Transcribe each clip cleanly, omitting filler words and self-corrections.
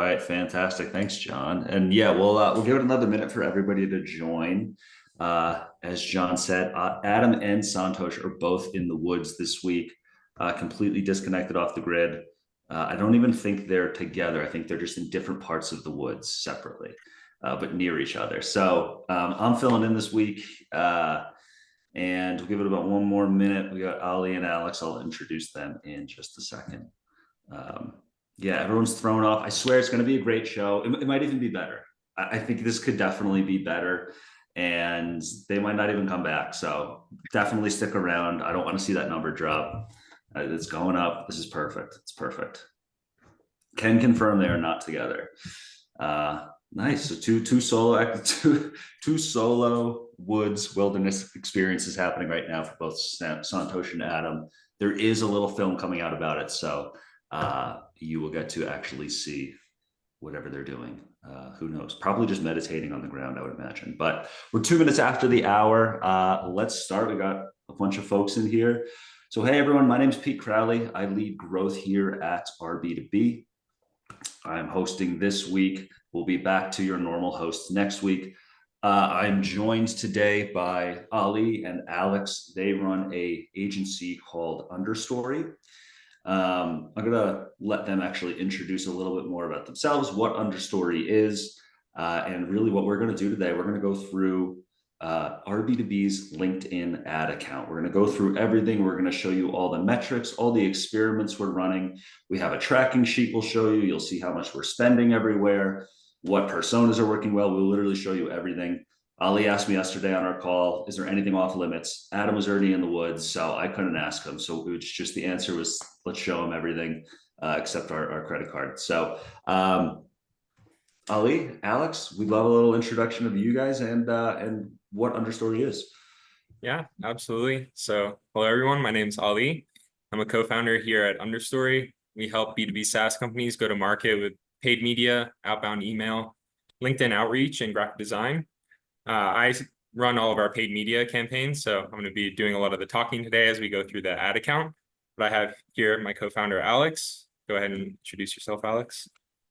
All right, fantastic. Thanks, John. And yeah, we'll give it another minute for everybody to join. As John said, Adam and Santosh are both in the woods this week, completely disconnected off the grid. I don't even think they're together. I think they're just in different parts of the woods separately, but near each other. So I'm filling in this week, and we'll give it about one more minute. We got Ali and Alex. I'll introduce them in just a second. Um, yeah, everyone's thrown off. I swear it's going to be a great show. It might even be better. I think this could definitely be better, and they might not even come back. So definitely stick around. I don't want to see that number drop. It's going up. This is perfect. It's perfect. Can confirm they are not together. Nice. So two solo woods wilderness experiences happening right now for both Santosh and Adam. There is a little film coming out about it, so you will get to actually see whatever they're doing. Who knows? Probably just meditating on the ground, I would imagine. But we're 2 minutes after the hour. Let's start. We got a bunch of folks in here. So, hey, everyone, my name is Pete Crowley. I lead growth here at RB2B. I'm hosting this week. We'll be back to your normal hosts next week. I'm joined today by Ali and Alex. They run a agency called Understory. I'm going to let them actually introduce a little bit more about themselves, what Understory is, and really what we're going to do today. We're going to go through RB2B's LinkedIn ad account. We're going to go through everything. We're going to show you all the metrics, all the experiments we're running. We have a tracking sheet we'll show you. You'll see how much we're spending everywhere, what personas are working well. We'll literally show you everything. Ali asked me yesterday on our call, is there anything off limits? Adam was already in the woods, so I couldn't ask him. So it was just, the answer was, let's show him everything except our credit card. So Ali, Alex, we'd love a little introduction of you guys and what Understory is. Yeah, absolutely. So hello, everyone. My name is Ali. I'm a co-founder here at Understory. We help B2B SaaS companies go to market with paid media, outbound email, LinkedIn outreach, and graphic design. I run all of our paid media campaigns, so I'm going to be doing a lot of the talking today as we go through the ad account. But I have here my co-founder, Alex. Go ahead and introduce yourself, Alex.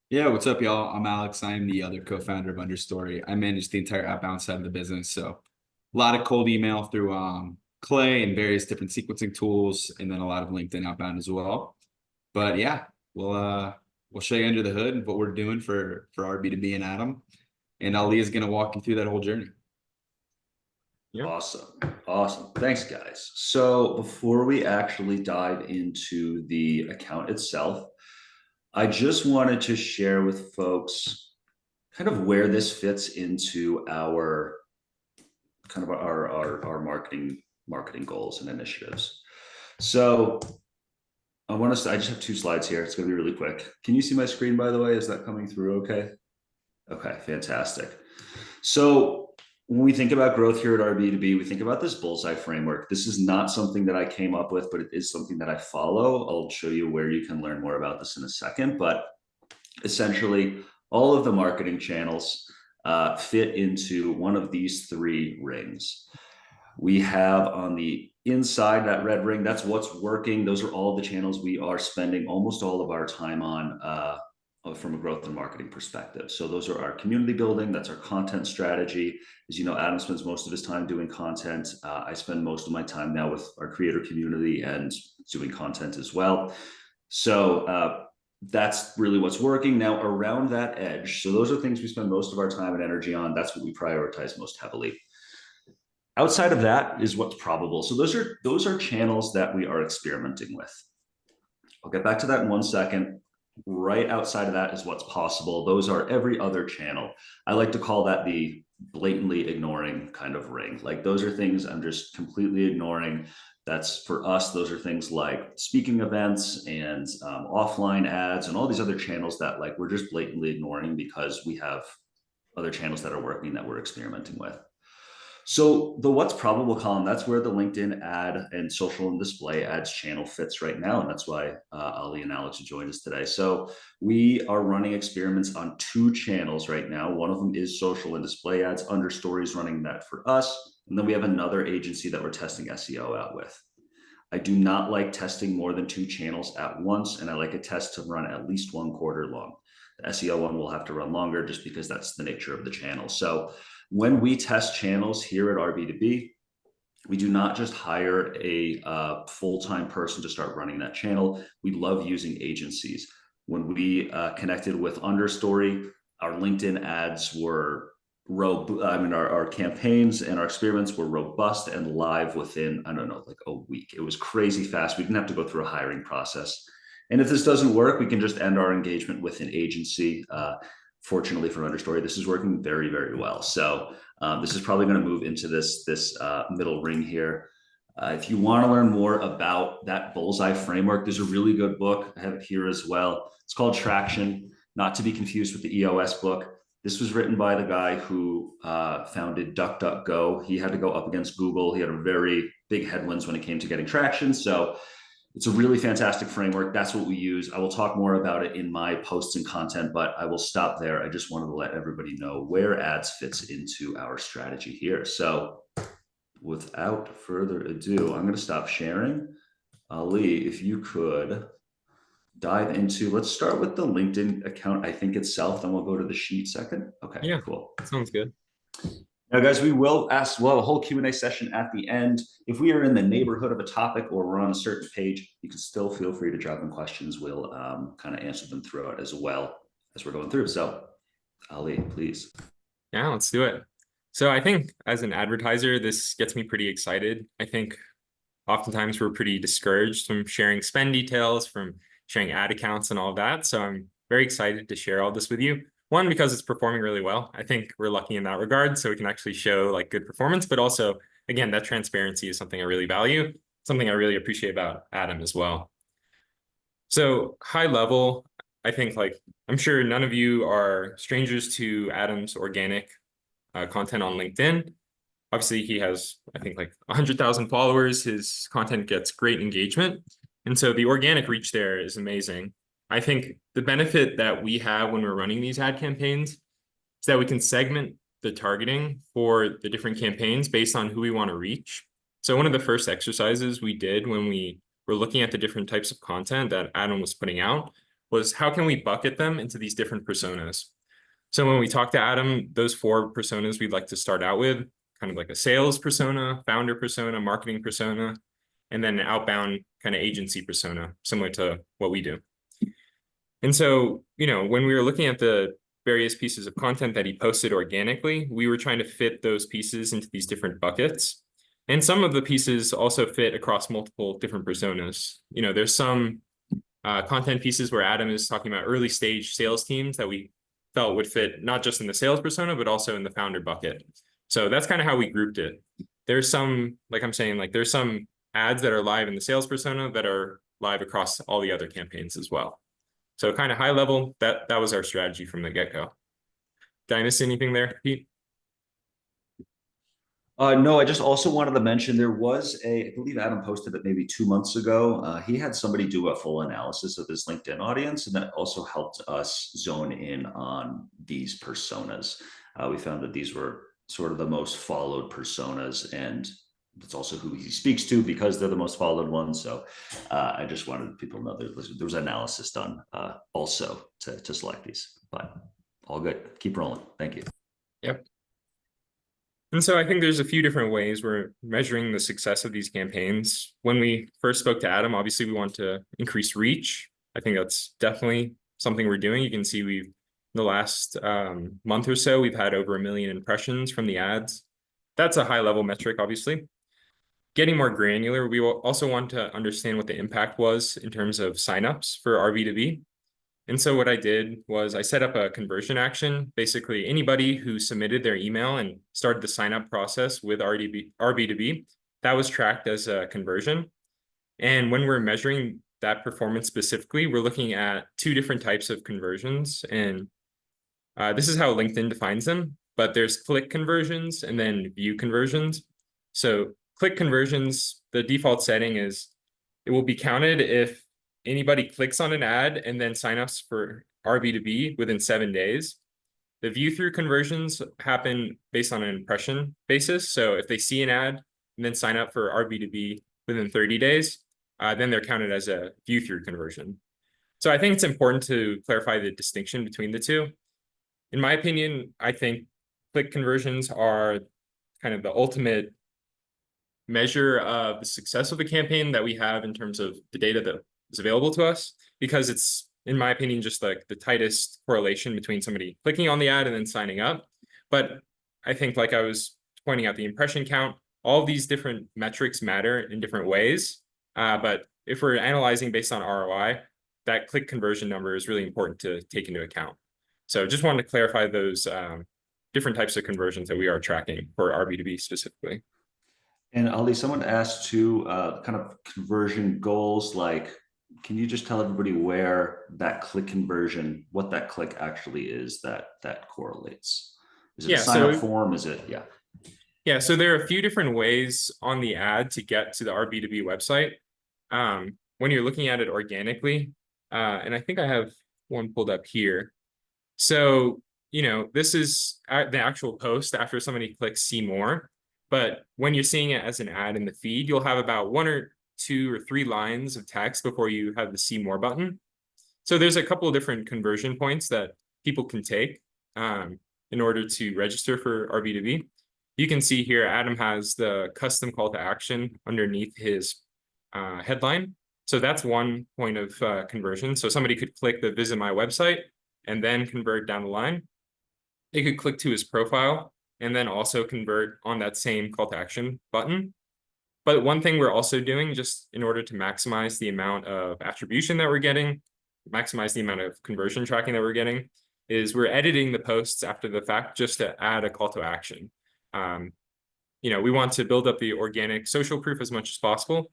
Yeah, what's up, y'all? I'm Alex. I'm the other co-founder of Understory. I manage the entire outbound side of the business. So a lot of cold email through Clay and various different sequencing tools, and then a lot of LinkedIn outbound as well. But yeah, we'll show you under the hood and what we're doing for RB2B and Adam. And Ali is going to walk you through that whole journey. Yeah. Awesome. Thanks, guys. So before we actually dive into the account itself, I just wanted to share with folks kind of where this fits into our kind of our marketing goals and initiatives. So I just have 2 slides here. It's going to be really quick. Can you see my screen, by the way? Is that coming through okay? Okay, fantastic. So when we think about growth here at RB2B, we think about this bullseye framework. This is not something that I came up with, but it is something that I follow. I'll show you where you can learn more about this in a second. But essentially, all of the marketing channels fit into one of these 3 rings. We have on the inside, that red ring, that's what's working. Those are all the channels we are spending almost all of our time on from a growth and marketing perspective. So those are our community building. That's our content strategy. As you know, Adam spends most of his time doing content. I spend most of my time now with our creator community and doing content as well. So that's really what's working. Now around that edge, so those are things we spend most of our time and energy on. That's what we prioritize most heavily. Outside of that is what's probable. So those are channels that we are experimenting with. I'll get back to that in 1 second. Right outside of that is what's possible. Those are every other channel. I like to call that the blatantly ignoring kind of ring. Like, those are things I'm just completely ignoring. That's, for us, those are things like speaking events and offline ads and all these other channels that, like, we're just blatantly ignoring because we have other channels that are working that we're experimenting with. So the what's probable column, that's where the LinkedIn ad and social and display ads channel fits right now. And that's why Ali and Alex have joined us today. So we are running experiments on 2 channels right now. One of them is social and display ads. Understory is running that for us. And then we have another agency that we're testing SEO out with. I do not like testing more than 2 channels at once, and I like a test to run at least 1 quarter long. The SEO one will have to run longer just because that's the nature of the channel. So when we test channels here at RB2B, we do not just hire a full-time person to start running that channel. We love using agencies. When we connected with Understory, our LinkedIn ads were our campaigns and our experiments were robust and live within, I don't know, like a week. It was crazy fast. We didn't have to go through a hiring process. And if this doesn't work, we can just end our engagement with an agency. Fortunately for Understory, this is working very, very well. So this is probably going to move into this middle ring here. If you want to learn more about that bullseye framework, there's a really good book. I have it here as well. It's called Traction, not to be confused with the EOS book. This was written by the guy who founded DuckDuckGo. He had to go up against Google. He had a very big headwinds when it came to getting traction. So it's a really fantastic framework. That's what we use. I will talk more about it in my posts and content, but I will stop there. I just wanted to let everybody know where ads fits into our strategy here. So without further ado, I'm going to stop sharing. Ali, if you could dive into, let's start with the LinkedIn account, I think itself, then we'll go to the sheet second. Okay, Yeah, cool. that sounds good. Now, guys, we'll have a whole Q&A session at the end. If we are in the neighborhood of a topic or we're on a certain page, you can still feel free to drop in questions. We'll kind of answer them throughout as well as we're going through. So, Ali, please. Yeah, let's do it. So I think as an advertiser, this gets me pretty excited. I think oftentimes we're pretty discouraged from sharing spend details, from sharing ad accounts and all of that. So I'm very excited to share all this with you. One, because it's performing really well. I think we're lucky in that regard, so we can actually show like good performance, but also, again, that transparency is something I really value, something I really appreciate about Adam as well. So high level, I think I'm sure none of you are strangers to Adam's organic content on LinkedIn. Obviously, he has, I think, 100,000 followers. His content gets great engagement. And so the organic reach there is amazing. I think the benefit that we have when we're running these ad campaigns is that we can segment the targeting for the different campaigns based on who we want to reach. So one of the first exercises we did when we were looking at the different types of content that Adam was putting out was how can we bucket them into these different personas? So when we talked to Adam, those 4 personas we'd like to start out with, kind of like a sales persona, founder persona, marketing persona, and then an outbound kind of agency persona, similar to what we do. And so, when we were looking at the various pieces of content that he posted organically, we were trying to fit those pieces into these different buckets. And some of the pieces also fit across multiple different personas. There's some content pieces where Adam is talking about early stage sales teams that we felt would fit not just in the sales persona, but also in the founder bucket. So that's kind of how we grouped it. There's some, there's some ads that are live in the sales persona that are live across all the other campaigns as well. So kind of high level, that was our strategy from the get-go. Did I miss anything there, Pete? No, I just also wanted to mention there was I believe Adam posted it maybe 2 months ago. He had somebody do a full analysis of his LinkedIn audience, and that also helped us zone in on these personas. We found that these were sort of the most followed personas, and that's also who he speaks to because they're the most followed ones. So I just wanted people to know there was analysis done also to select these, but all good. Keep rolling. Thank you. Yep. And so I think there's a few different ways we're measuring the success of these campaigns. When we first spoke to Adam, obviously we want to increase reach. I think that's definitely something we're doing. You can see in the last month or so, we've had over 1 million impressions from the ads. That's a high level metric, obviously. Getting more granular, we will also want to understand what the impact was in terms of signups for RB2B. And so what I did was I set up a conversion action. Basically, anybody who submitted their email and started the sign-up process with RB2B, that was tracked as a conversion. And when we're measuring that performance specifically, we're looking at 2 different types of conversions. And this is how LinkedIn defines them. But there's click conversions and then view conversions. So click conversions, the default setting is it will be counted if anybody clicks on an ad and then signups for RB2B within 7 days. The view through conversions happen based on an impression basis. So if they see an ad and then sign up for RB2B within 30 days, then they're counted as a view through conversion. So I think it's important to clarify the distinction between the two. In my opinion, I think click conversions are kind of the ultimate measure of the success of the campaign that we have in terms of the data that is available to us, because it's, in my opinion, just like the tightest correlation between somebody clicking on the ad and then signing up. But I think, like I was pointing out, the impression count, all of these different metrics matter in different ways. But if we're analyzing based on ROI, that click conversion number is really important to take into account. So just wanted to clarify those different types of conversions that we are tracking for RB2B specifically. And Ali, someone asked too, kind of conversion goals, like, can you just tell everybody where that click conversion, what that click actually is that correlates? Is it a Yeah, sign up so form? Is it, yeah. Yeah, so there are a few different ways on the ad to get to the RB2B website. When you're looking at it organically, and I think I have one pulled up here. So, this is the actual post after somebody clicks see more. But when you're seeing it as an ad in the feed, you'll have about 1 or 2 or 3 lines of text before you have the see more button. So there's a couple of different conversion points that people can take in order to register for RB2B. You can see here, Adam has the custom call to action underneath his headline. So that's one point of conversion. So somebody could click the visit my website and then convert down the line. They could click to his profile and then also convert on that same call to action button. But one thing we're also doing, just in order to maximize the amount of attribution that we're getting, maximize the amount of conversion tracking that we're getting, is we're editing the posts after the fact just to add a call to action. We want to build up the organic social proof as much as possible.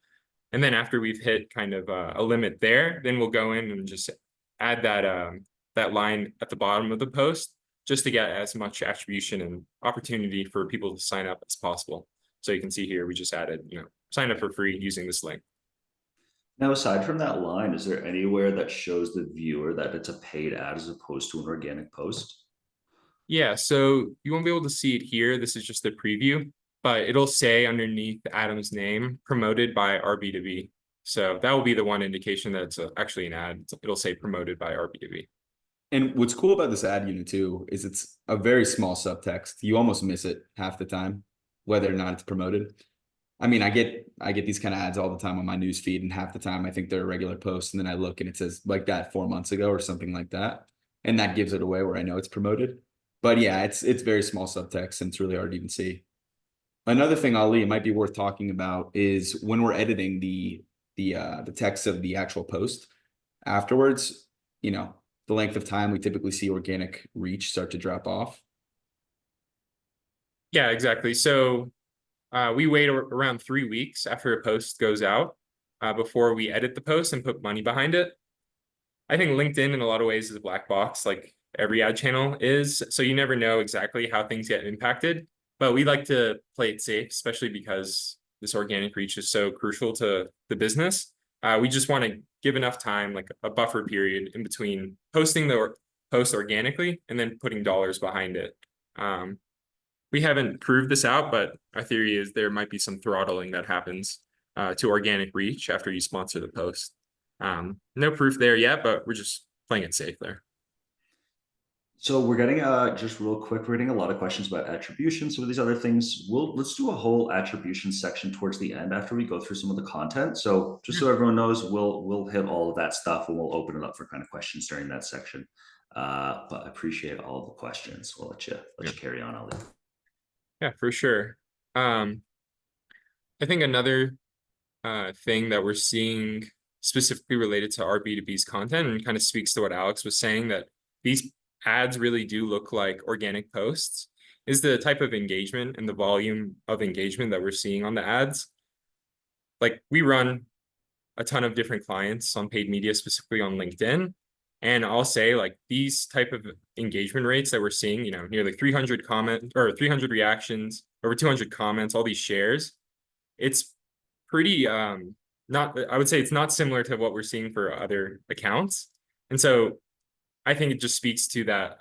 And then after we've hit kind of a limit there, then we'll go in and just add that line at the bottom of the post just to get as much attribution and opportunity for people to sign up as possible. So you can see here, we just added, sign up for free using this link. Now, aside from that line, is there anywhere that shows the viewer that it's a paid ad as opposed to an organic post? Yeah, so you won't be able to see it here. This is just a preview, but it'll say underneath Adam's name, promoted by RB2B. So that will be the one indication that it's actually an ad. It'll say promoted by RB2B. And what's cool about this ad unit too is it's a very small subtext. You almost miss it half the time, whether or not it's promoted. I mean, I get these kind of ads all the time on my news feed, and half the time I think they're a regular post, and then I look and it says like that 4 months ago or something like that, and that gives it away where I know it's promoted. But yeah, it's very small subtext, and it's really hard to even see. Another thing, Ali, it might be worth talking about is when we're editing the text of the actual post afterwards, the length of time we typically see organic reach start to drop off. Yeah, exactly. So we wait around 3 weeks after a post goes out before we edit the post and put money behind it. I think LinkedIn in a lot of ways is a black box, like every ad channel is. So you never know exactly how things get impacted. But we like to play it safe, especially because this organic reach is so crucial to the business. We just want to give enough time, like a buffer period in between posting the post organically and then putting dollars behind it. We haven't proved this out, but our theory is there might be some throttling that happens to organic reach after you sponsor the post. No proof there yet, but we're just playing it safe there. So we're getting just real quick, we're getting a lot of questions about attribution. Some of these other things, let's do a whole attribution section towards the end after we go through some of the content. So just so everyone knows, we'll hit all of that stuff and we'll open it up for kind of questions during that section. But I appreciate all the questions. We'll let you carry on, Ali. Yeah, for sure. I think another thing that we're seeing specifically related to our B2B's content, and kind of speaks to what Alex was saying, that these ads really do look like organic posts, is the type of engagement and the volume of engagement that we're seeing on the ads. Like, we run a ton of different clients on paid media, specifically on LinkedIn. And I'll say, like, these type of engagement rates that we're seeing, nearly 300 comments or 300 reactions, over 200 comments, all these shares, it's pretty, I would say it's not similar to what we're seeing for other accounts. And so I think it just speaks to that,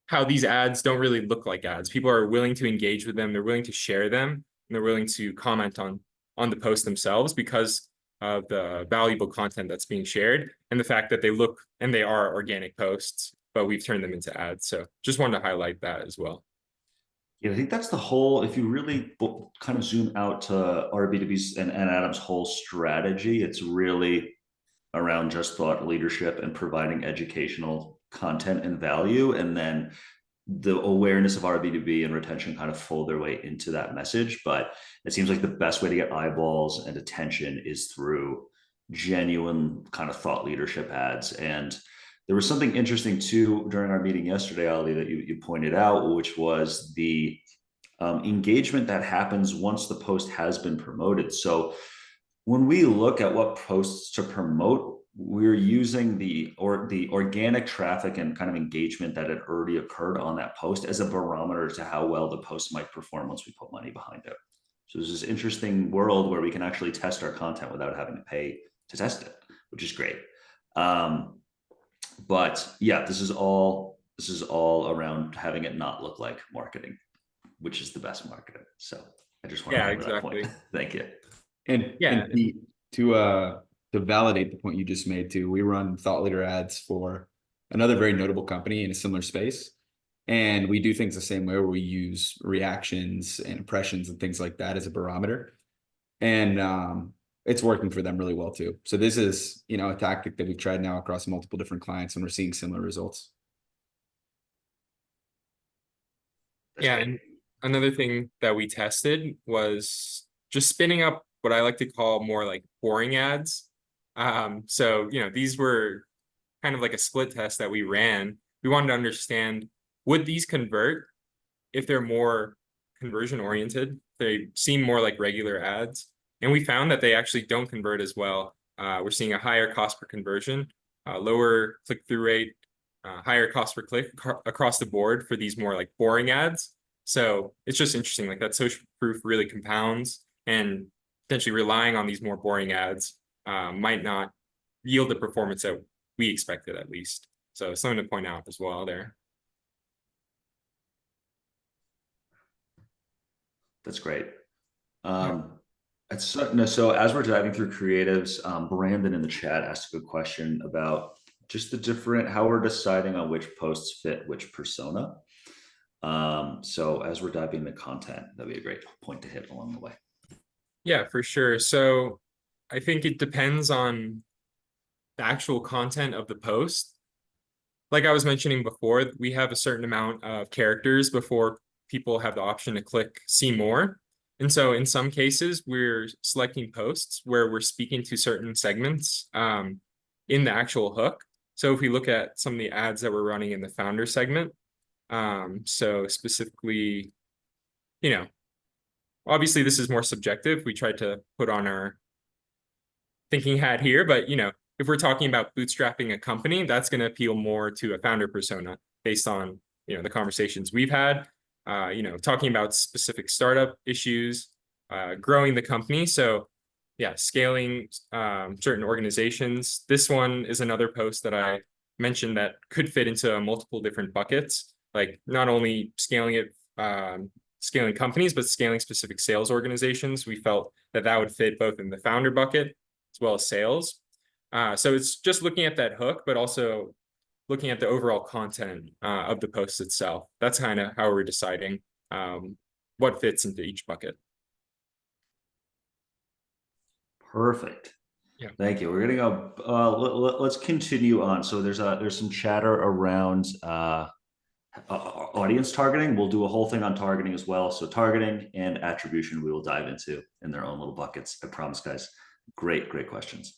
how these ads don't really look like ads. People are willing to engage with them. They're willing to share them, and they're willing to comment on the post themselves, because of the valuable content that's being shared and the fact that they look and they are organic posts, but we've turned them into ads. So just wanted to highlight that as well. Yeah, I think that's the whole, if you really kind of zoom out to RB2B's and Adam's whole strategy, it's really around just thought leadership and providing educational content and value. And then the awareness of RB2B and retention kind of fold their way into that message. But it seems like the best way to get eyeballs and attention is through genuine kind of thought leadership ads. And there was something interesting too during our meeting yesterday, Ali, that you pointed out, which was the engagement that happens once the post has been promoted. So when we look at what posts to promote, we're using the organic traffic and kind of engagement that had already occurred on that post as a barometer to how well the post might perform once we put money behind it. So there's this interesting world where we can actually test our content without having to pay to test it, which is great. But yeah, this is all around having it not look like marketing, which is the best marketing. So I just want to make that point. Thank you. And to validate the point you just made too, we run thought leader ads for another very notable company in a similar space. And we do things the same way, where we use reactions and impressions and things like that as a barometer. And it's working for them really well too. So this is, a tactic that we've tried now across multiple different clients, and we're seeing similar results. Yeah, and another thing that we tested was just spinning up what I like to call more like boring ads. So, these were kind of like a split test that we ran. We wanted to understand, would these convert if they're more conversion oriented? They seem more like regular ads. And we found that they actually don't convert as well. We're seeing a higher cost per conversion, lower click-through rate, higher cost per click across the board for these more like boring ads. So it's just interesting, like that social proof really compounds, and potentially relying on these more boring ads might not yield the performance that we expected, at least. So something to point out as well there. That's great. So as we're diving through creatives, Brandon in the chat asked a good question about just how we're deciding on which posts fit which persona. So as we're diving into content, that'd be a great point to hit along the way. Yeah, for sure. So I think it depends on the actual content of the post. Like I was mentioning before, we have a certain amount of characters before people have the option to click see more. And so in some cases, we're selecting posts where we're speaking to certain segments in the actual hook. So if we look at some of the ads that we're running in the founder segment, so specifically, obviously this is more subjective. We tried to put on our thinking hat here, but if we're talking about bootstrapping a company, that's going to appeal more to a founder persona based on the conversations we've had. Talking about specific startup issues, growing the company. So yeah, scaling certain organizations. This one is another post that I mentioned that could fit into multiple different buckets, like not only scaling companies, but scaling specific sales organizations. We felt that would fit both in the founder bucket as well as sales. So it's just looking at that hook, but also looking at the overall content of the post itself. That's kind of how we're deciding what fits into each bucket. Perfect. Yeah. Thank you. We're gonna go. Let's continue on. So there's some chatter around audience targeting. We'll do a whole thing on targeting as well. So targeting and attribution we will dive into in their own little buckets. I promise, guys. Great questions.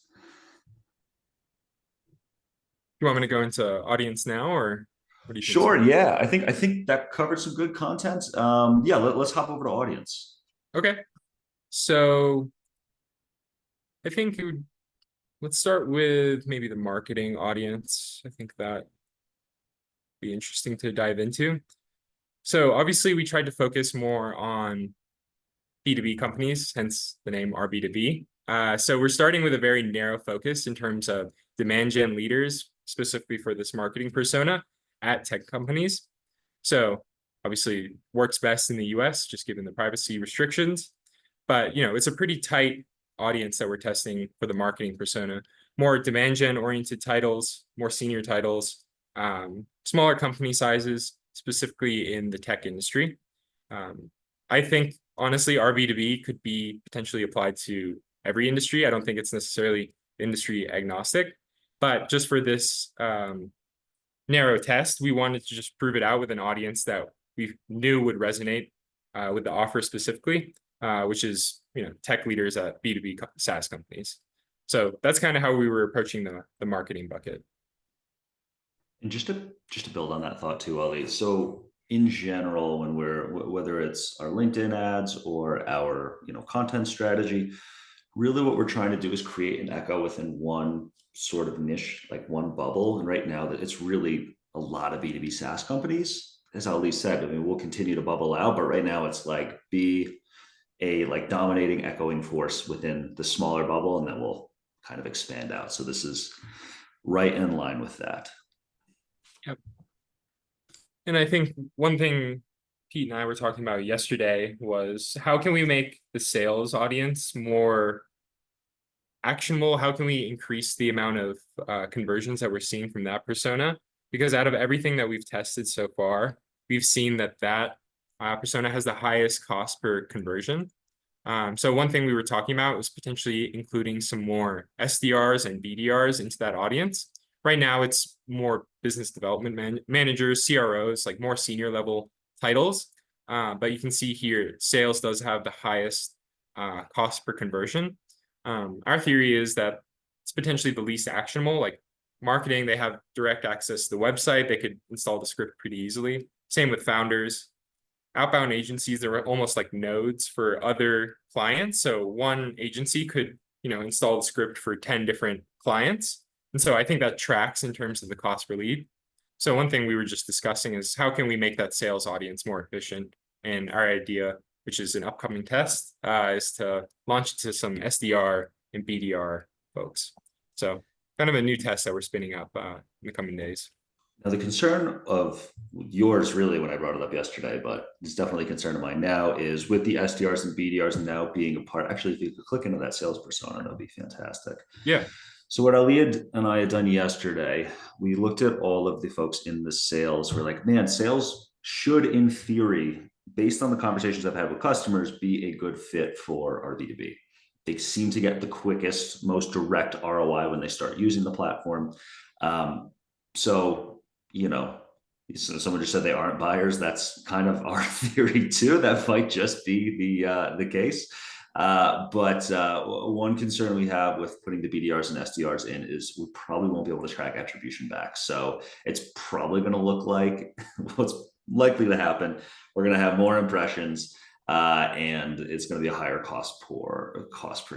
You want me to go into audience now, or what do you think? Sure. Yeah, I think that covered some good content. Yeah, let's hop over to audience. Okay. So I think let's start with maybe the marketing audience. I think that would be interesting to dive into. So obviously we tried to focus more on B2B companies, hence the name RB2B. So we're starting with a very narrow focus in terms of demand gen leaders, specifically for this marketing persona at tech companies. So obviously works best in the US, just given the privacy restrictions. But it's a pretty tight audience that we're testing for the marketing persona. More demand gen oriented titles, more senior titles, smaller company sizes, specifically in the tech industry. I think honestly, RB2B could be potentially applied to every industry. I don't think it's necessarily industry agnostic, but just for this narrow test, we wanted to just prove it out with an audience that we knew would resonate with the offer specifically, which is tech leaders at B2B SaaS companies. So that's kind of how we were approaching the marketing bucket. And just to build on that thought too, Ali. So in general, when whether it's our LinkedIn ads or our content strategy, really what we're trying to do is create an echo within one sort of niche, like one bubble. And right now that it's really a lot of B2B SaaS companies, as Ali said. I mean, we'll continue to bubble out, but right now it's like be a dominating echoing force within the smaller bubble, and then we'll kind of expand out. So this is right in line with that. Yep. And I think one thing Pete and I were talking about yesterday was how can we make the sales audience more actionable? How can we increase the amount of conversions that we're seeing from that persona? Because out of everything that we've tested so far, we've seen that persona has the highest cost per conversion. So one thing we were talking about was potentially including some more SDRs and BDRs into that audience. Right now, it's more business development managers, CROs, like more senior level titles. But you can see here, sales does have the highest cost per conversion. Our theory is that it's potentially the least actionable. Like marketing, they have direct access to the website. They could install the script pretty easily. Same with founders. Outbound agencies, they're almost like nodes for other clients. So one agency could, install the script for 10 different clients. And so I think that tracks in terms of the cost per lead. So one thing we were just discussing is how can we make that sales audience more efficient? And our idea, which is an upcoming test, is to launch to some SDR and BDR folks. So kind of a new test that we're spinning up in the coming days. Now, the concern of yours, really, when I brought it up yesterday, but it's definitely a concern of mine now, is with the SDRs and BDRs now being a part. Actually, if you could click into that sales persona, that would be fantastic. Yeah. So what Ali and I had done yesterday, we looked at all of the folks in the sales. We're like, man, sales should, in theory, based on the conversations I've had with customers, be a good fit for our B2B. They seem to get the quickest, most direct ROI when they start using the platform. So someone just said they aren't buyers. That's kind of our theory too. That might just be the case. But one concern we have with putting the BDRs and SDRs in is we probably won't be able to track attribution back. So it's probably going to look like what's likely to happen. We're going to have more impressions, and it's going to be a higher cost per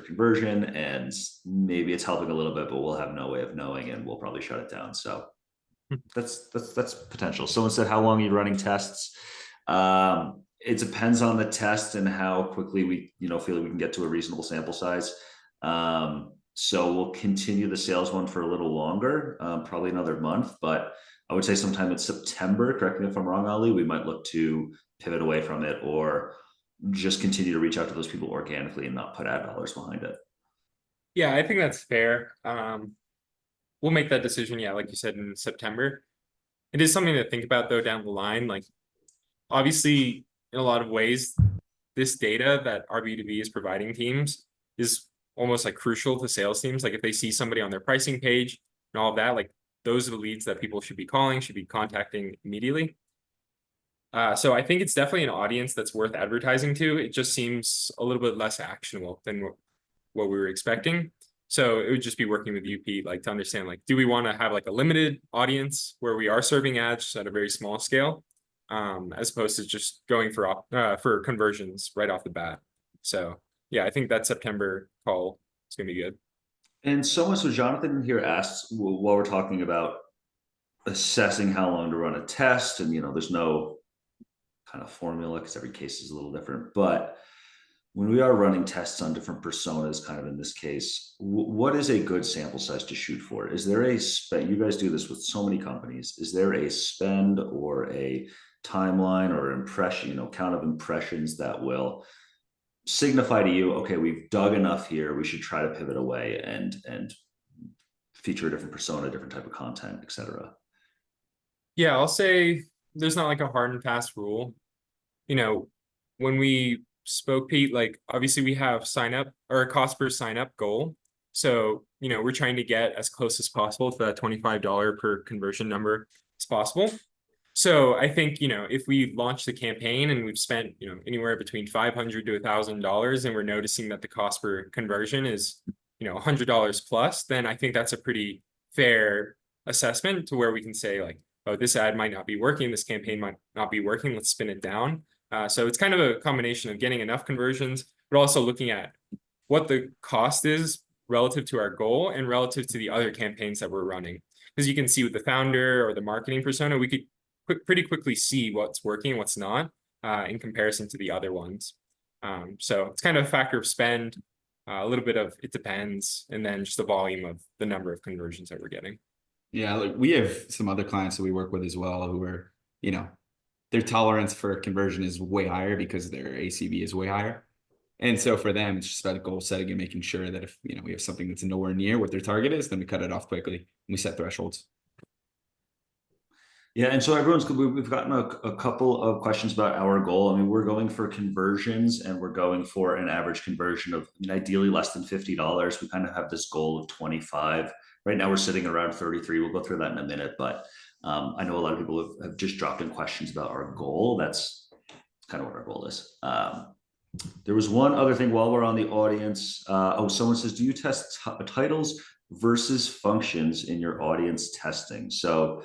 conversion. And maybe it's helping a little bit, but we'll have no way of knowing, and we'll probably shut it down. So that's potential. Someone said, how long are you running tests? It depends on the test and how quickly we feel we can get to a reasonable sample size. So we'll continue the sales one for a little longer, probably another month, but I would say sometime in September, correct me if I'm wrong, Ali, we might look to pivot away from it or just continue to reach out to those people organically and not put ad dollars behind it. Yeah, I think that's fair. We'll make that decision, like you said, in September. It is something to think about though down the line. Like obviously, in a lot of ways, this data that RB2B is providing teams is almost like crucial to sales teams. Like if they see somebody on their pricing page and all of that, like those are the leads that people should be calling, should be contacting immediately. So I think it's definitely an audience that's worth advertising to. It just seems a little bit less actionable than what we were expecting. So it would just be working with you, Pete, like to understand, like, do we want to have like a limited audience where we are serving ads at a very small scale, as opposed to just going for conversions right off the bat. So yeah, I think that September call is going to be good. And so Jonathan here asks, while we're talking about assessing how long to run a test, and there's no kind of formula because every case is a little different, but when we are running tests on different personas, kind of in this case, what is a good sample size to shoot for? Is there a spend? You guys do this with so many companies. Is there a spend or a timeline or impression, count of impressions that will signify to you, okay, we've dug enough here, we should try to pivot away and feature a different persona, different type of content, etc. Yeah, I'll say there's not like a hard and fast rule. You know, when we spoke, Pete, like obviously we have sign up or a cost per sign up goal. So, we're trying to get as close as possible to that $25 per conversion number as possible. So I think, if we launch the campaign and we've spent, anywhere between $500 to $1,000 and we're noticing that the cost per conversion is, $100 plus, then I think that's a pretty fair assessment to where we can say like, oh, this ad might not be working, this campaign might not be working, let's spin it down. So it's kind of a combination of getting enough conversions, but also looking at what the cost is relative to our goal and relative to the other campaigns that we're running. Because you can see with the founder or the marketing persona, we could pretty quickly see what's working and what's not in comparison to the other ones. So it's kind of a factor of spend, a little bit of it depends, and then just the volume of the number of conversions that we're getting. Yeah, like we have some other clients that we work with as well who are, their tolerance for conversion is way higher because their ACV is way higher. And so for them, it's just about goal setting and making sure that if, we have something that's nowhere near what their target is, then we cut it off quickly and we set thresholds. Yeah, and so everyone's we've gotten a couple of questions about our goal. I mean, we're going for conversions and we're going for an average conversion of, ideally less than $50. We kind of have this goal of 25. Right now we're sitting around 33. We'll go through that in a minute, but I know a lot of people have just dropped in questions about our goal. That's kind of what our goal is. There was one other thing while we're on the audience. Someone says, do you test titles versus functions in your audience testing? So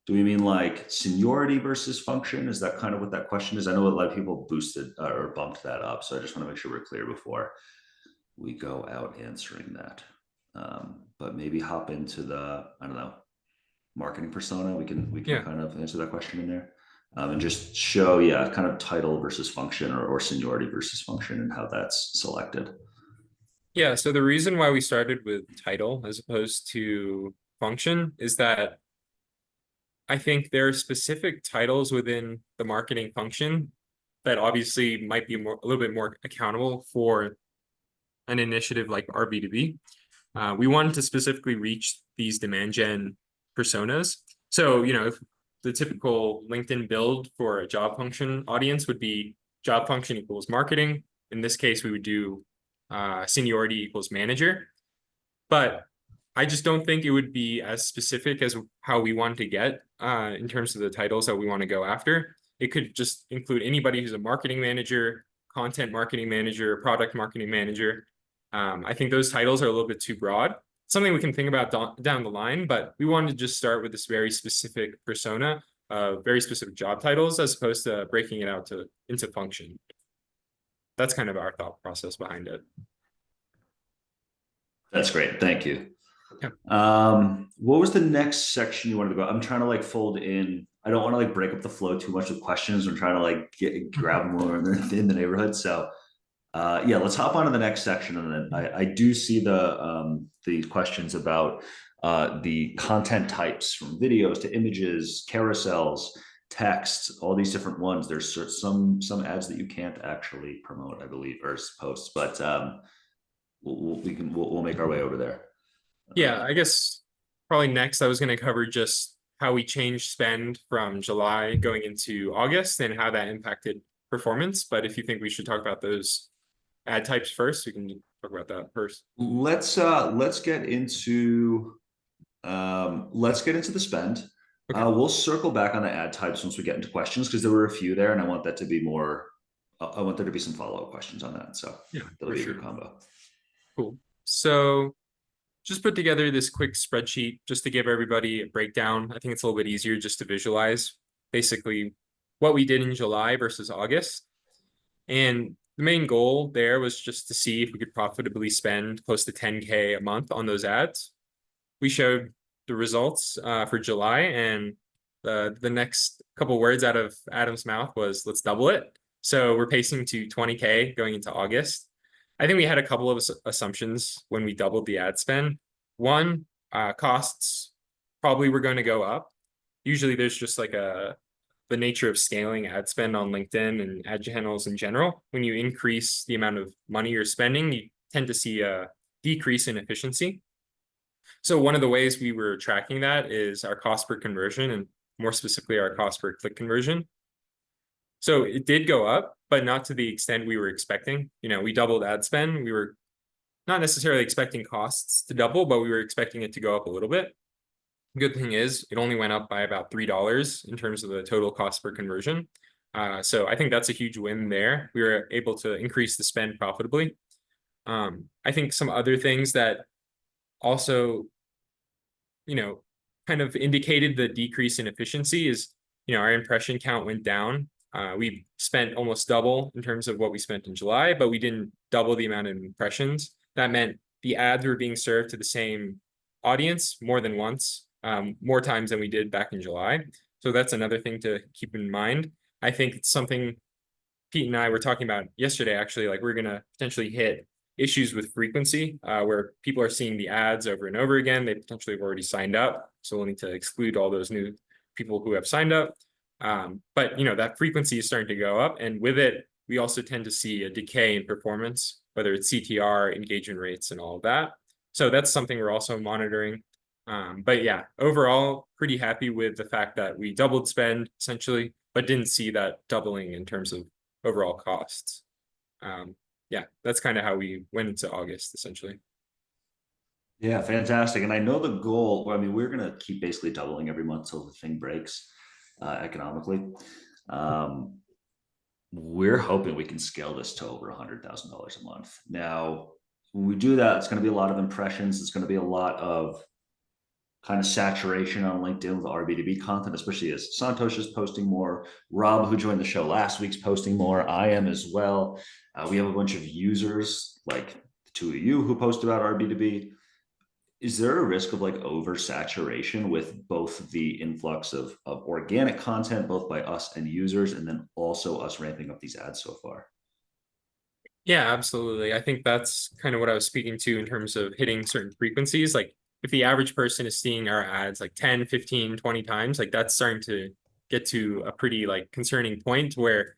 do we mean like seniority versus function? Is that kind of what that question is? I know a lot of people boosted or bumped that up. So I just want to make sure we're clear before we go out answering that. But maybe hop into the, I don't know, marketing persona. We can kind of answer that question in there. And just show, kind of title versus function or seniority versus function and how that's selected. Yeah, so the reason why we started with title as opposed to function is that I think there are specific titles within the marketing function that obviously might be a little bit more accountable for an initiative like RB2B. We wanted to specifically reach these demand gen personas. So, if the typical LinkedIn build for a job function audience would be job function equals marketing. In this case, we would do seniority equals manager. But I just don't think it would be as specific as how we want to get in terms of the titles that we want to go after. It could just include anybody who's a marketing manager, content marketing manager, product marketing manager. I think those titles are a little bit too broad. Something we can think about down the line, but we wanted to just start with this very specific persona, very specific job titles, as opposed to breaking it out into function. That's kind of our thought process behind it. That's great. Thank you. Yeah. What was the next section you wanted to go? I'm trying to like fold in. I don't want to like break up the flow too much with questions. I'm trying to like grab more in the neighborhood. So let's hop on to the next section. And then I do see the questions about the content types from videos to images, carousels, text, all these different ones. There's some ads that you can't actually promote, I believe, or post, but we'll make our way over there. Yeah, I guess probably next I was going to cover just how we changed spend from July going into August and how that impacted performance. But if you think we should talk about those ad types first, we can talk about that first. Let's get into the spend. Okay. We'll circle back on the ad types once we get into questions because there were a few there, and I want that to be more. I want there to be some follow-up questions on that. So yeah, that'll be a good combo. Cool. So just put together this quick spreadsheet just to give everybody a breakdown. I think it's a little bit easier just to visualize basically what we did in July versus August. And the main goal there was just to see if we could profitably spend close to 10K a month on those ads. We showed the results for July, and the next couple words out of Adam's mouth was, let's double it. So we're pacing to 20K going into August. I think we had a couple of assumptions when we doubled the ad spend. One, costs probably were going to go up. Usually there's just like a the nature of scaling ad spend on LinkedIn and ad channels in general. When you increase the amount of money you're spending, you tend to see a decrease in efficiency. So one of the ways we were tracking that is our cost per conversion, and more specifically, our cost per click conversion. So it did go up, but not to the extent we were expecting. We doubled ad spend. We were not necessarily expecting costs to double, but we were expecting it to go up a little bit. Good thing is it only went up by about $3 in terms of the total cost per conversion. So I think that's a huge win there. We were able to increase the spend profitably. I think some other things that also, kind of indicated the decrease in efficiency is, our impression count went down. We spent almost double in terms of what we spent in July, but we didn't double the amount of impressions. That meant the ads were being served to the same audience more than once, more times than we did back in July. So that's another thing to keep in mind. I think it's something Pete and I were talking about yesterday, actually, like we're going to potentially hit issues with frequency, where people are seeing the ads over and over again. They potentially have already signed up. So we'll need to exclude all those new people who have signed up. But that frequency is starting to go up. And with it, we also tend to see a decay in performance, whether it's CTR, engagement rates, and all of that. So that's something we're also monitoring. But yeah, overall, pretty happy with the fact that we doubled spend essentially, but didn't see that doubling in terms of overall costs. Yeah, that's kind of how we went into August essentially. Yeah, fantastic. And I know the goal, I mean, we're going to keep basically doubling every month till the thing breaks economically. We're hoping we can scale this to over $100,000 a month. Now, when we do that, it's going to be a lot of impressions. It's going to be a lot of kind of saturation on LinkedIn with RB2B content, especially as Santosh is posting more. Rob, who joined the show last week's posting more. I am as well. We have a bunch of users like the two of you who post about RB2B. Is there a risk of like oversaturation with both the influx of organic content, both by us and users, and then also us ramping up these ads so far? Yeah, absolutely. I think that's kind of what I was speaking to in terms of hitting certain frequencies. Like if the average person is seeing our ads like 10, 15, 20 times, like that's starting to get to a pretty like concerning point where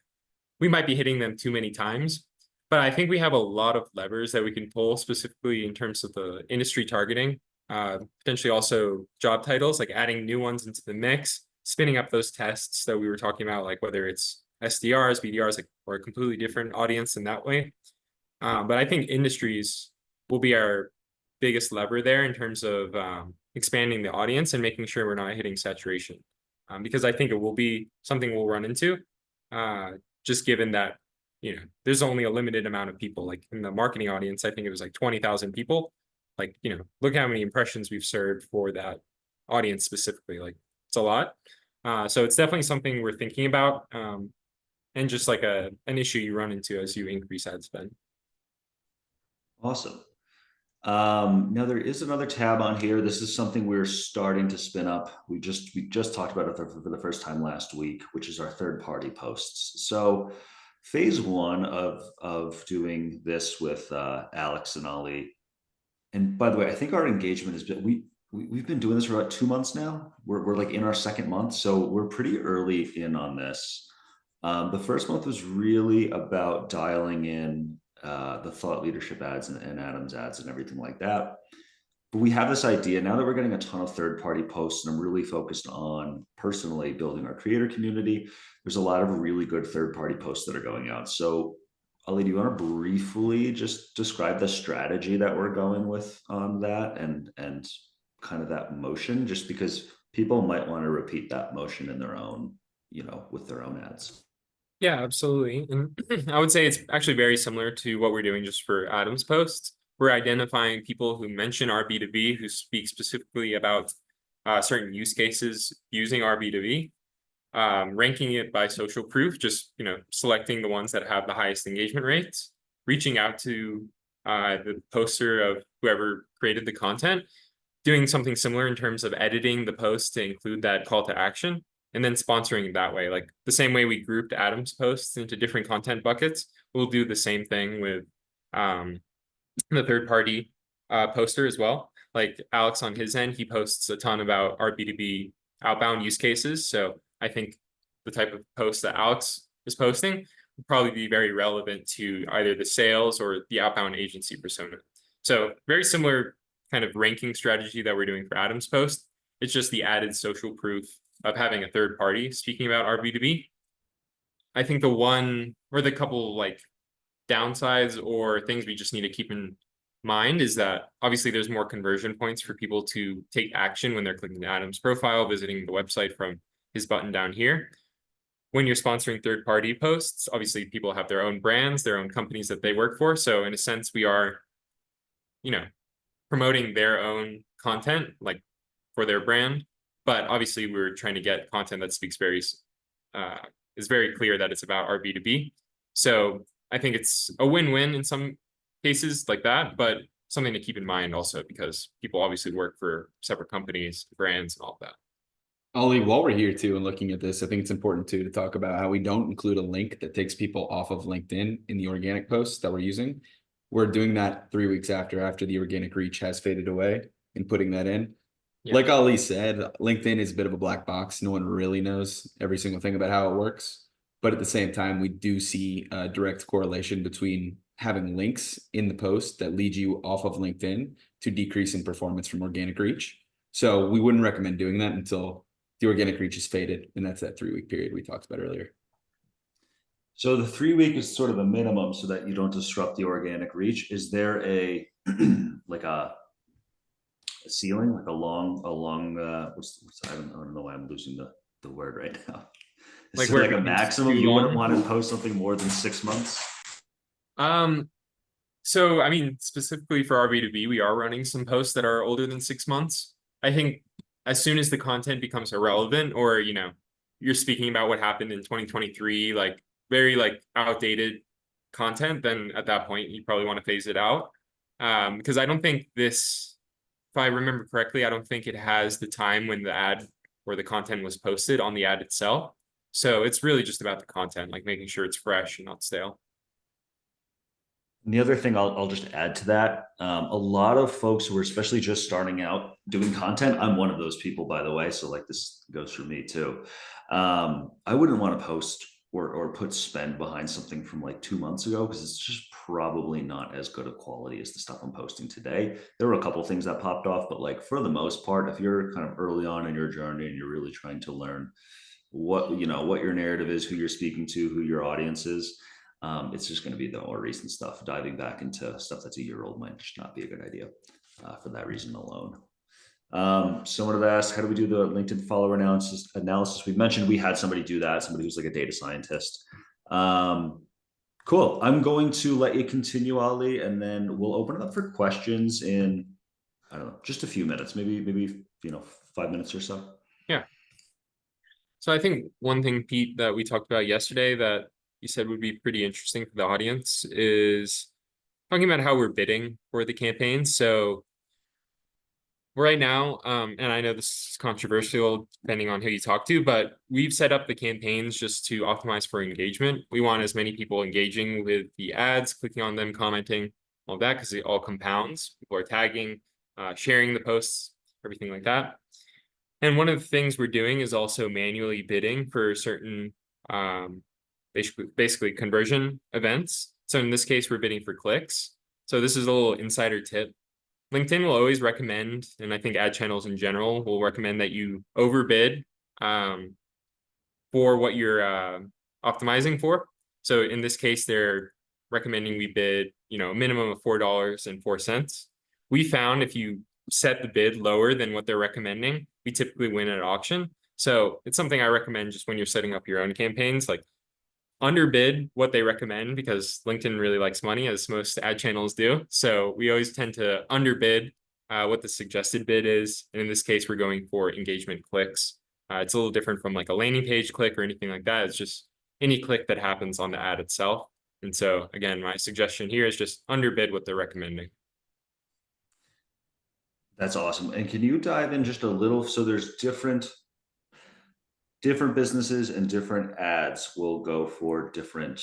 we might be hitting them too many times. But I think we have a lot of levers that we can pull specifically in terms of the industry targeting, potentially also job titles, like adding new ones into the mix, spinning up those tests that we were talking about, like whether it's SDRs, BDRs, like or a completely different audience in that way. But I think industries will be our biggest lever there in terms of expanding the audience and making sure we're not hitting saturation. Because I think it will be something we'll run into, just given that, there's only a limited amount of people. Like in the marketing audience, I think it was like 20,000 people. Like, look how many impressions we've served for that audience specifically. Like it's a lot. So it's definitely something we're thinking about, and just like an issue you run into as you increase ad spend. Awesome. Now there is another tab on here. This is something we're starting to spin up. We just talked about it for the first time last week, which is our third-party posts. So phase one of doing this with Alex and Ali. And by the way, I think our engagement has been we've been doing this for about 2 months now. We're like in our second month, so we're pretty early in on this. The first month was really about dialing in the thought leadership ads and Adam's ads and everything like that. But we have this idea now that we're getting a ton of third-party posts, and I'm really focused on personally building our creator community. There's a lot of really good third-party posts that are going out. So Ali, do you want to briefly just describe the strategy that we're going with on that and kind of that motion, just because people might want to repeat that motion in their own, with their own ads? Yeah, absolutely. And I would say it's actually very similar to what we're doing just for Adam's posts. We're identifying people who mention RB2B, who speak specifically about certain use cases using RB2B, ranking it by social proof, just selecting the ones that have the highest engagement rates, reaching out to the poster of whoever created the content, doing something similar in terms of editing the post to include that call to action, and then sponsoring that way. Like the same way we grouped Adam's posts into different content buckets, we'll do the same thing with the third party poster as well. Like Alex on his end, he posts a ton about RB2B outbound use cases. So I think the type of post that Alex is posting will probably be very relevant to either the sales or the outbound agency persona. So very similar kind of ranking strategy that we're doing for Adam's post. It's just the added social proof of having a third party speaking about RB2B. I think the one or the couple like downsides or things we just need to keep in mind is that obviously there's more conversion points for people to take action when they're clicking Adam's profile, visiting the website from his button down here. When you're sponsoring third-party posts, obviously people have their own brands, their own companies that they work for. So in a sense, we are, promoting their own content, like for their brand. But obviously we're trying to get content that speaks is very clear that it's about RB2B. So I think it's a win-win in some cases like that, but something to keep in mind also because people obviously work for separate companies, brands, and all of that. Ollie, while we're here too and looking at this, I think it's important too to talk about how we don't include a link that takes people off of LinkedIn in the organic posts that we're using. We're doing that 3 weeks after the organic reach has faded away and putting that in. Yeah. Like Ali said, LinkedIn is a bit of a black box. No one really knows every single thing about how it works. But at the same time, we do see a direct correlation between having links in the post that lead you off of LinkedIn to decrease in performance from organic reach. So we wouldn't recommend doing that until the organic reach is faded. And that's that 3 week period we talked about earlier. So the 3 week is sort of a minimum so that you don't disrupt the organic reach. Is there a like a ceiling, like a long what's I don't know why I'm losing the word right now. Is Like like a maximum? You wouldn't want to post something more than 6 months? So I mean, specifically for RB2B, we are running some posts that are older than 6 months. I think as soon as the content becomes irrelevant or, you're speaking about what happened in 2023, like very like outdated content, then at that point, you probably want to phase it out. Because I don't think this, if I remember correctly, I don't think it has the time when the ad or the content was posted on the ad itself. So it's really just about the content, like making sure it's fresh and not stale. And the other thing I'll just add to that, a lot of folks who are especially just starting out doing content, I'm one of those people, by the way, so like this goes for me too. I wouldn't want to post or put spend behind something from like 2 months ago because it's just probably not as good a quality as the stuff I'm posting today. There were a couple of things that popped off, but like for the most part, if you're kind of early on in your journey and you're really trying to learn what your narrative is, who you're speaking to, who your audience is, it's just going to be the more recent stuff. Diving back into stuff that's a year old might just not be a good idea for that reason alone. Someone have asked, how do we do the LinkedIn follower analysis? We mentioned we had somebody do that, somebody who's like a data scientist. Cool. I'm going to let you continue, Ali, and then we'll open it up for questions in, I don't know, just a few minutes, maybe 5 minutes or so. Yeah. So I think one thing, Pete, that we talked about yesterday that you said would be pretty interesting for the audience is talking about how we're bidding for the campaign. So right now, and I know this is controversial depending on who you talk to, but we've set up the campaigns just to optimize for engagement. We want as many people engaging with the ads, clicking on them, commenting, all that, because it all compounds. People are tagging, sharing the posts, everything like that. And one of the things we're doing is also manually bidding for certain basically conversion events. So in this case, we're bidding for clicks. So this is a little insider tip. LinkedIn will always recommend, and I think ad channels in general will recommend that you overbid for what you're optimizing for. So in this case, they're recommending we bid, a minimum of $4.04. We found if you set the bid lower than what they're recommending, we typically win at auction. So it's something I recommend just when you're setting up your own campaigns, like underbid what they recommend because LinkedIn really likes money, as most ad channels do. So we always tend to underbid what the suggested bid is. And in this case, we're going for engagement clicks. It's a little different from like a landing page click or anything like that. It's just any click that happens on the ad itself. And so again, my suggestion here is just underbid what they're recommending. That's awesome. And can you dive in just a little? So there's different businesses and different ads will go for different,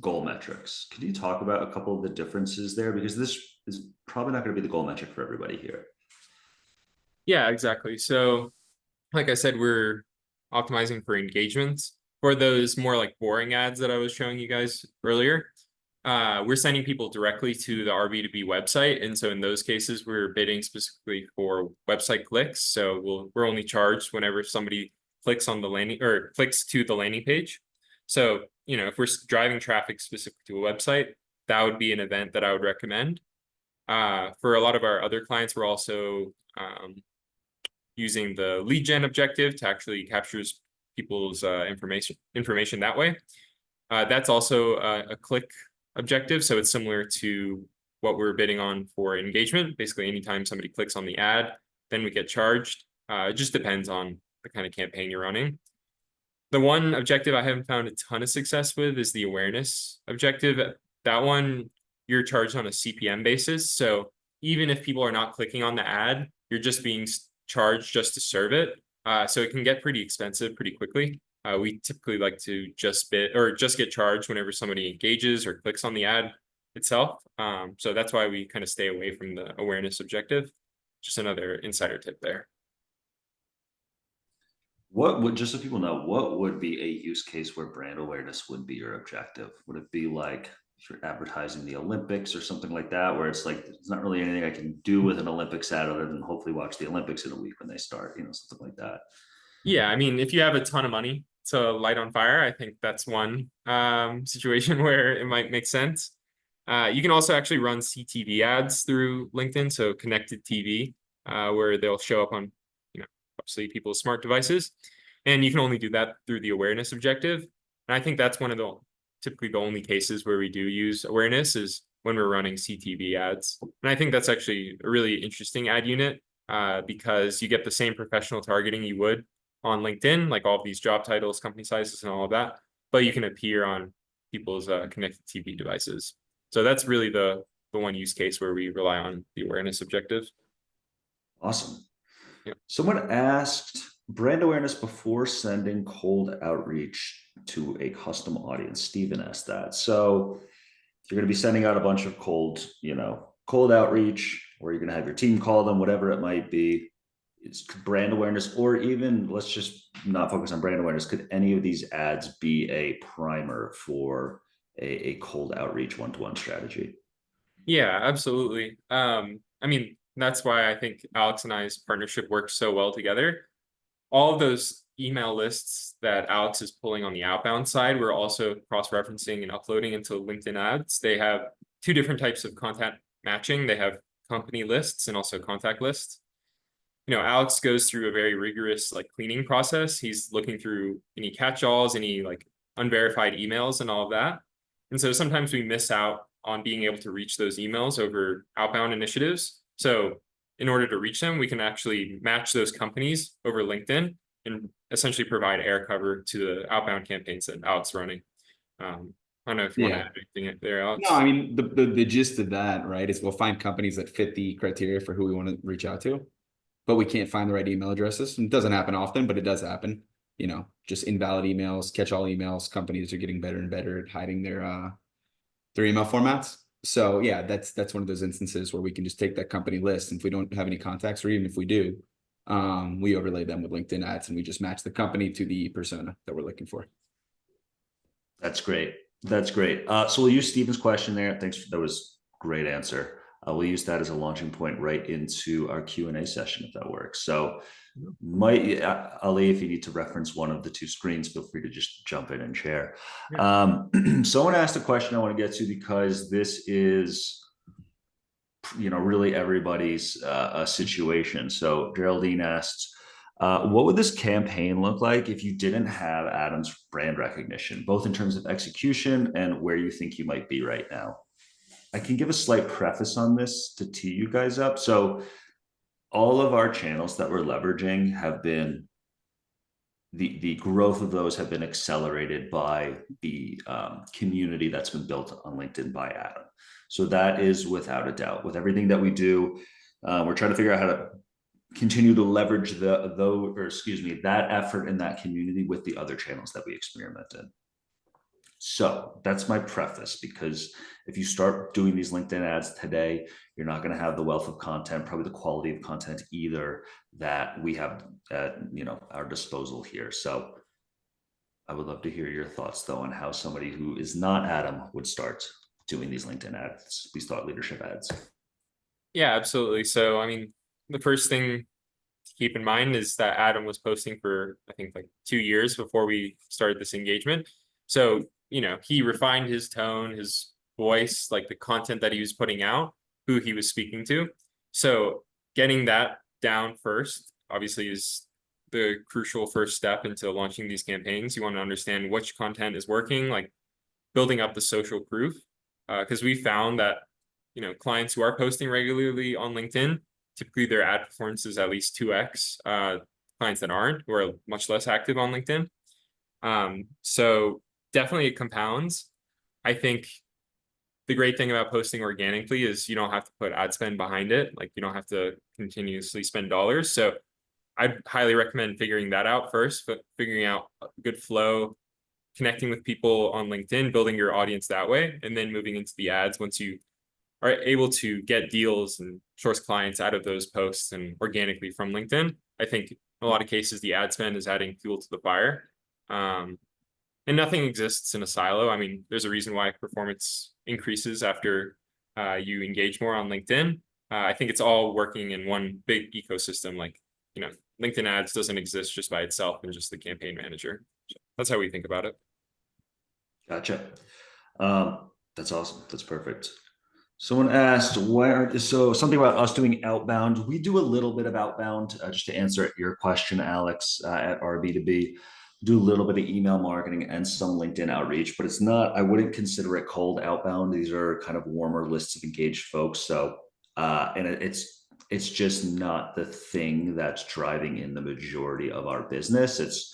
goal metrics. Can you talk about a couple of the differences there? Because this is probably not going to be the goal metric for everybody here. Yeah, exactly. So like I said, we're optimizing for engagements. For those more like boring ads that I was showing you guys earlier, we're sending people directly to the RB2B website. And so in those cases, we're bidding specifically for website clicks. So we're only charged whenever somebody clicks on the landing or clicks to the landing page. So, if we're driving traffic specific to a website, that would be an event that I would recommend. For a lot of our other clients, we're also using the lead gen objective to actually captures people's information that way. That's also a click objective. So it's similar to what we're bidding on for engagement. Basically, anytime somebody clicks on the ad, then we get charged. It just depends on the kind of campaign you're running. The one objective I haven't found a ton of success with is the awareness objective. That one, you're charged on a CPM basis. So even if people are not clicking on the ad, you're just being charged just to serve it. So it can get pretty expensive pretty quickly. We typically like to just bid or just get charged whenever somebody engages or clicks on the ad itself. So that's why we kind of stay away from the awareness objective. Just another insider tip there. What would, just so people know, what would be a use case where brand awareness would be your objective? Would it be like if you're advertising the Olympics or something like that, where it's like, there's not really anything I can do with an Olympics ad other than hopefully watch the Olympics in a week when they start, something like that. Yeah, I mean, if you have a ton of money to light on fire, I think that's one situation where it might make sense. You can also actually run CTV ads through LinkedIn, so connected TV, where they'll show up on, obviously people's smart devices, and you can only do that through the awareness objective. And I think that's one of the typically the only cases where we do use awareness is when we're running CTV ads. And I think that's actually a really interesting ad unit because you get the same professional targeting you would on LinkedIn, like all of these job titles, company sizes, and all of that, but you can appear on people's connected TV devices. So that's really the one use case where we rely on the awareness objective. Awesome. Yep. Someone asked brand awareness before sending cold outreach to a custom audience. Steven asked that. So you're going to be sending out a bunch of cold outreach, or you're going to have your team call them, whatever it might be. It's brand awareness, or even let's just not focus on brand awareness. Could any of these ads be a primer for a cold outreach one-to-one strategy? Yeah, absolutely. I mean, that's why I think Alex and I's partnership works so well together. All of those email lists that Alex is pulling on the outbound side, we're also cross-referencing and uploading into LinkedIn ads. They have two different types of content matching. They have company lists and also contact lists. Alex goes through a very rigorous cleaning process. He's looking through any catch-alls, any unverified emails and all of that. And so sometimes we miss out on being able to reach those emails over outbound initiatives. So in order to reach them, we can actually match those companies over LinkedIn and essentially provide air cover to the outbound campaigns that Alex is running. I don't know if you want to add anything there, Alex. No, I mean, the gist of that, right, is we'll find companies that fit the criteria for who we want to reach out to, but we can't find the right email addresses. And it doesn't happen often, but it does happen. Just invalid emails, catch-all emails. Companies are getting better and better at hiding their email formats. So yeah, that's one of those instances where we can just take that company list, and if we don't have any contacts, or even if we do, we overlay them with LinkedIn ads, and we just match the company to the persona that we're looking for. That's great. That's great. So we'll use Steven's question there. Thanks. That was a great answer. We'll use that as a launching point right into our Q&A session, if that works. So Ali, if you need to reference one of the two screens, feel free to just jump in and share. Yeah. Someone asked a question I want to get to because this is, really everybody's situation. So Geraldine asked, what would this campaign look like if you didn't have Adam's brand recognition, both in terms of execution and where you think you might be right now? I can give a slight preface on this to tee you guys up. So all of our channels that we're leveraging have been, the growth of those have been accelerated by the community that's been built on LinkedIn by Adam. So that is without a doubt. With everything that we do, we're trying to figure out how to continue to leverage that effort in that community with the other channels that we experiment in. So that's my preface, because if you start doing these LinkedIn ads today, you're not going to have the wealth of content, probably the quality of content either, that we have at our disposal here. So I would love to hear your thoughts, though, on how somebody who is not Adam would start doing these LinkedIn ads, these thought leadership ads. Yeah, absolutely. So, I mean, the first thing to keep in mind is that Adam was posting for, I think, like 2 years before we started this engagement. So, he refined his tone, his voice, like the content that he was putting out, who he was speaking to. So, getting that down first, obviously, is the crucial first step into launching these campaigns. You want to understand which content is working, like building up the social proof. Because we found that, clients who are posting regularly on LinkedIn, typically their ad performance is at least 2x clients that aren't, who are much less active on LinkedIn. So definitely it compounds. I think the great thing about posting organically is you don't have to put ad spend behind it. Like you don't have to continuously spend dollars. So I'd highly recommend figuring that out first, but figuring out a good flow, connecting with people on LinkedIn, building your audience that way, and then moving into the ads once you are able to get deals and source clients out of those posts and organically from LinkedIn. I think in a lot of cases, the ad spend is adding fuel to the fire. And nothing exists in a silo. I mean, there's a reason why performance increases after you engage more on LinkedIn. I think it's all working in one big ecosystem. Like, LinkedIn ads doesn't exist just by itself and just the campaign manager. So that's how we think about it. Gotcha. That's awesome. That's perfect. Someone asked, so something about us doing outbound. We do a little bit of outbound, just to answer your question, Alex, at RB2B. Do a little bit of email marketing and some LinkedIn outreach, but it's not, I wouldn't consider it cold outbound. These are kind of warmer lists of engaged folks. So, and it's just not the thing that's driving in the majority of our business. It's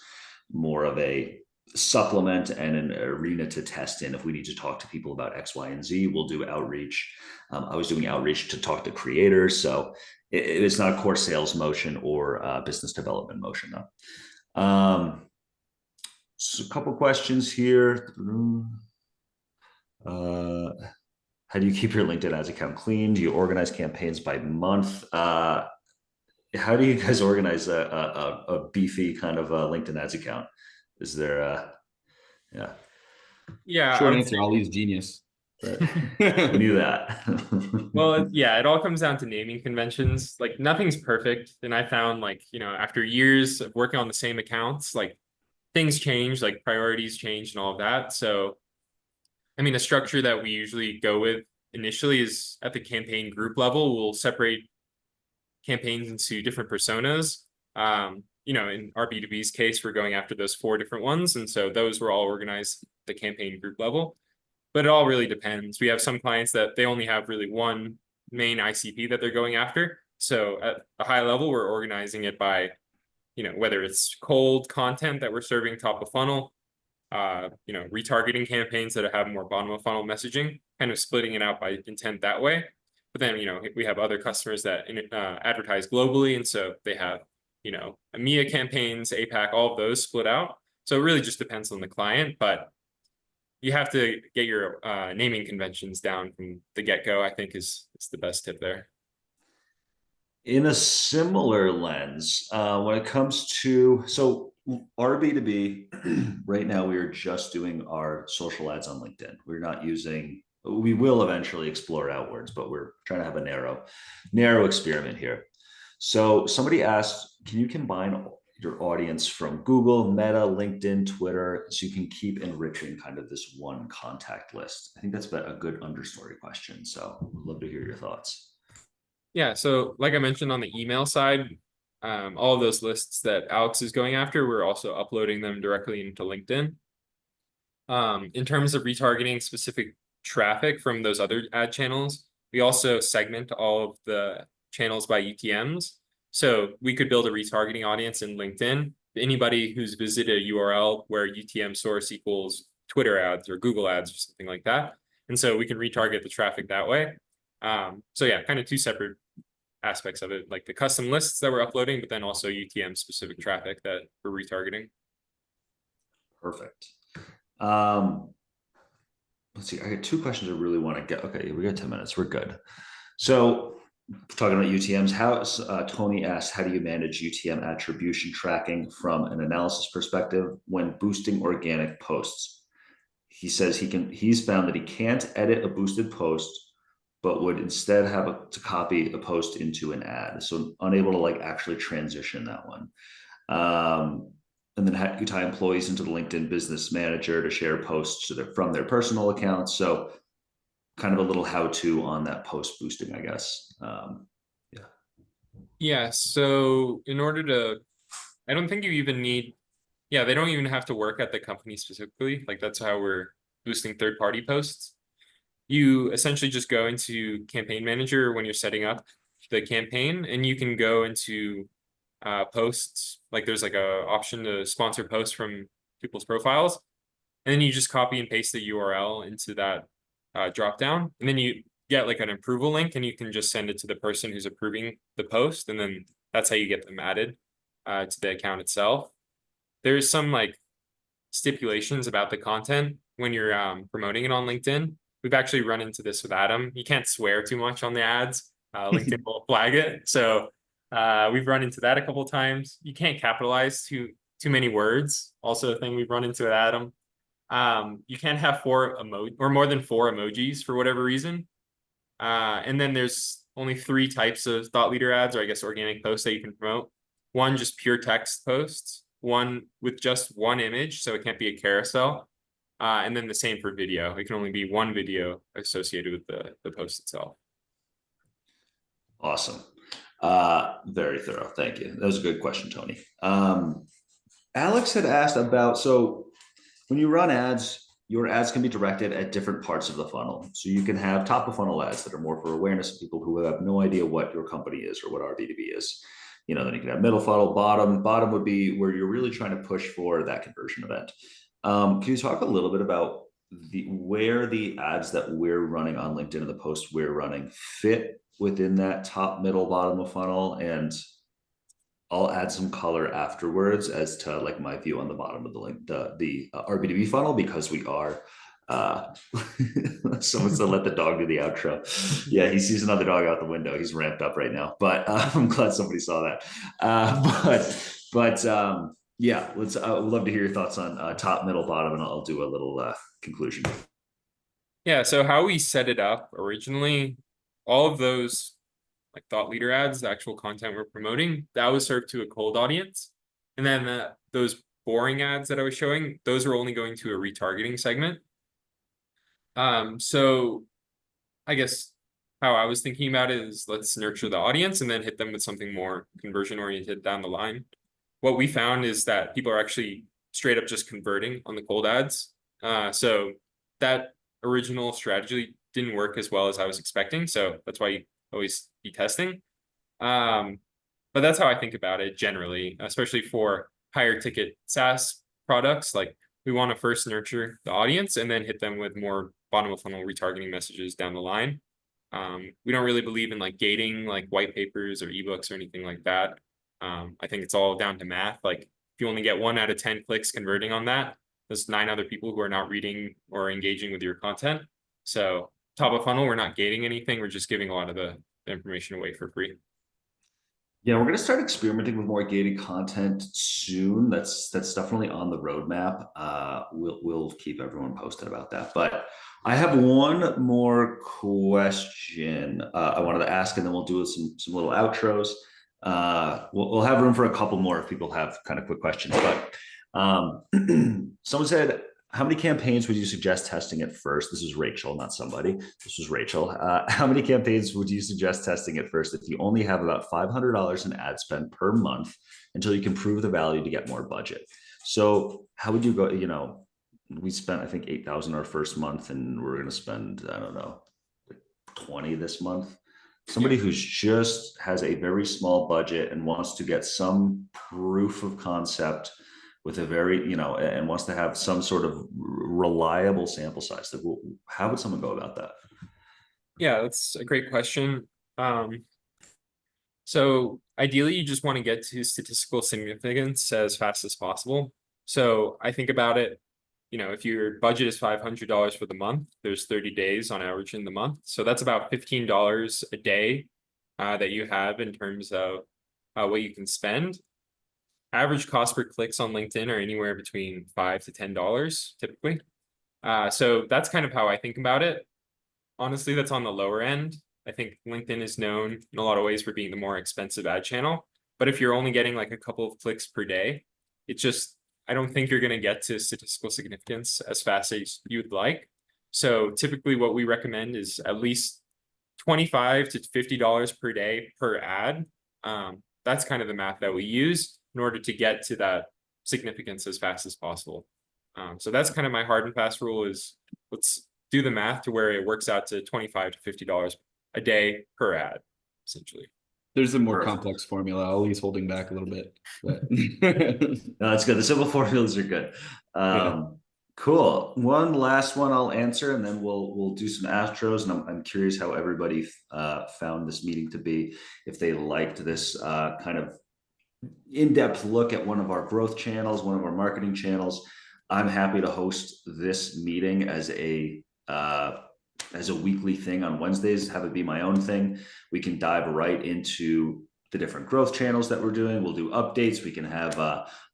more of a supplement and an arena to test in. If we need to talk to people about X, Y, and Z, we'll do outreach. I was doing outreach to talk to creators. So it's not a core sales motion or business development motion. No. So a couple questions here. How do you keep your LinkedIn ads account clean? Do you organize campaigns by month? How do you guys organize a beefy kind of LinkedIn ads account? Is there yeah. Yeah. Short answer, Ollie's genius. We knew that. Well, yeah, it all comes down to naming conventions. Like nothing's perfect. And I found like, after years of working on the same accounts, like things change, like priorities change and all of that. So, I mean, the structure that we usually go with initially is at the campaign group level, we'll separate campaigns into different personas. In RB2B's case, we're going after those 4 different ones. And so those were all organized at the campaign group level. But it all really depends. We have some clients that they only have really one main ICP that they're going after. So at a high level, we're organizing it by, whether it's cold content that we're serving top of funnel, retargeting campaigns that have more bottom of funnel messaging, kind of splitting it out by intent that way. But then, we have other customers that advertise globally. And so they have, EMEA campaigns, APAC, all of those split out. So it really just depends on the client, but you have to get your naming conventions down from the get-go, I think is the best tip there. In a similar lens, when it comes to, so RB2B, right now we are just doing our social ads on LinkedIn. We're not using, we will eventually explore outwards, but we're trying to have a narrow experiment here. So somebody asked, can you combine your audience from Google, Meta, LinkedIn, Twitter, so you can keep enriching kind of this one contact list? I think that's a good understory question. So I'd love to hear your thoughts. Yeah, so like I mentioned on the email side, all of those lists that Alex is going after, we're also uploading them directly into LinkedIn. In terms of retargeting specific traffic from those other ad channels, we also segment all of the channels by UTMs. So we could build a retargeting audience in LinkedIn. Anybody who's visited a URL where UTM source equals Twitter ads or Google ads or something like that. And so we can retarget the traffic that way. So yeah, kind of 2 separate aspects of it, like the custom lists that we're uploading, but then also UTM specific traffic that we're retargeting. Perfect. let's see. I got two questions I really want to get. Okay, we got 10 minutes. We're good. So talking about UTMs, Tony asked, how do you manage UTM attribution tracking from an analysis perspective when boosting organic posts? He says he's found that he can't edit a boosted post, but would instead have to copy a post into an ad. So unable to like actually transition that one. And then you tie employees into the LinkedIn Business Manager to share posts from their personal accounts. So kind of a little how-to on that post boosting, I guess. Yeah. Yeah, so in order to, I don't think you even need, yeah, they don't even have to work at the company specifically. Like that's how we're boosting third-party posts. You essentially just go into Campaign Manager when you're setting up the campaign, and you can go into posts. Like there's like a option to sponsor posts from people's profiles, and then you just copy and paste the URL into that drop down, and then you get like an approval link, and you can just send it to the person who's approving the post, and then that's how you get them added to the account itself. There's some like stipulations about the content when you're promoting it on LinkedIn. We've actually run into this with Adam. You can't swear too much on the ads. LinkedIn will flag it. So we've run into that a couple of times. You can't capitalize too many words. Also a thing we've run into with Adam. You can't have four emoji or more than four emojis for whatever reason. And then there's only 3 types of thought leader ads, or I guess organic posts that you can promote. One, just pure text posts, one with just one image, so it can't be a carousel. And then the same for video. It can only be one video associated with the post itself. Awesome. Very thorough. Thank you. That was a good question, Tony. Alex had asked about, so when you run ads, your ads can be directed at different parts of the funnel. So you can have top of funnel ads that are more for awareness of people who have no idea what your company is or what RB2B is. You know, then you can have middle funnel, bottom would be where you're really trying to push for that conversion event. Can you talk a little bit about where the ads that we're running on LinkedIn and the posts we're running fit within that top, middle, bottom of funnel? And I'll add some color afterwards as to like my view on the bottom of the link, the RB2B funnel, because we are someone said let the dog do the outro. Yeah, he sees another dog out the window. He's ramped up right now, but I'm glad somebody saw that. Yeah, let's I would love to hear your thoughts on top, middle, bottom, and I'll do a little conclusion. Yeah, so how we set it up originally, all of those like thought leader ads, the actual content we're promoting, that was served to a cold audience. And then those boring ads that I was showing, those are only going to a retargeting segment. So I guess how I was thinking about it is let's nurture the audience and then hit them with something more conversion oriented down the line. What we found is that people are actually straight up just converting on the cold ads. So that original strategy didn't work as well as I was expecting. So that's why you always be testing. But that's how I think about it generally, especially for higher ticket SaaS products. Like we want to first nurture the audience and then hit them with more bottom of funnel retargeting messages down the line. We don't really believe in like gating like white papers or ebooks or anything like that. I think it's all down to math. Like if you only get 1 out of 10 clicks converting on that, there's 9 other people who are not reading or engaging with your content. So top of funnel, we're not gating anything. We're just giving a lot of the information away for free. Yeah, we're going to start experimenting with more gated content soon. That's definitely on the roadmap. We'll keep everyone posted about that. But I have one more question I wanted to ask, and then we'll do some little outros. We'll have room for a couple more if people have kind of quick questions. But someone said, how many campaigns would you suggest testing at first? This is Rachel, not somebody. This was Rachel. How many campaigns would you suggest testing at first if you only have about $500 in ad spend per month until you can prove the value to get more budget? So how would you go? You know, we spent, I think, 8,000 our first month, and we're going to spend, I don't know, 20 this month. Somebody who's just has a very small budget and wants to get some proof of concept with a very, you know, and wants to have some sort of reliable sample size. Like, how would someone go about that? Yeah, that's a great question. So ideally, you just want to get to statistical significance as fast as possible. So I think about it, if your budget is $500 for the month, there's 30 days on average in the month. So that's about $15 a day that you have in terms of what you can spend. Average cost per clicks on LinkedIn are anywhere between $5 to $10 typically. So that's kind of how I think about it. Honestly, that's on the lower end. I think LinkedIn is known in a lot of ways for being the more expensive ad channel. But if you're only getting like a couple of clicks per day, I don't think you're going to get to statistical significance as fast as you'd like. So typically what we recommend is at least $25 to $50 per day per ad. That's kind of the math that we use in order to get to that significance as fast as possible. So that's kind of my hard and fast rule is let's do the math to where it works out to $25 to $50 a day per ad, essentially. There's a more complex formula. Ali's holding back a little bit, but No, that's good. The simple formulas are good. Yeah. Cool. One last one I'll answer, and then we'll do some outros. And I'm curious how everybody found this meeting to be. If they liked this kind of in-depth look at one of our growth channels, one of our marketing channels. I'm happy to host this meeting as a weekly thing on Wednesdays, have it be my own thing. We can dive right into the different growth channels that we're doing. We'll do updates. We can have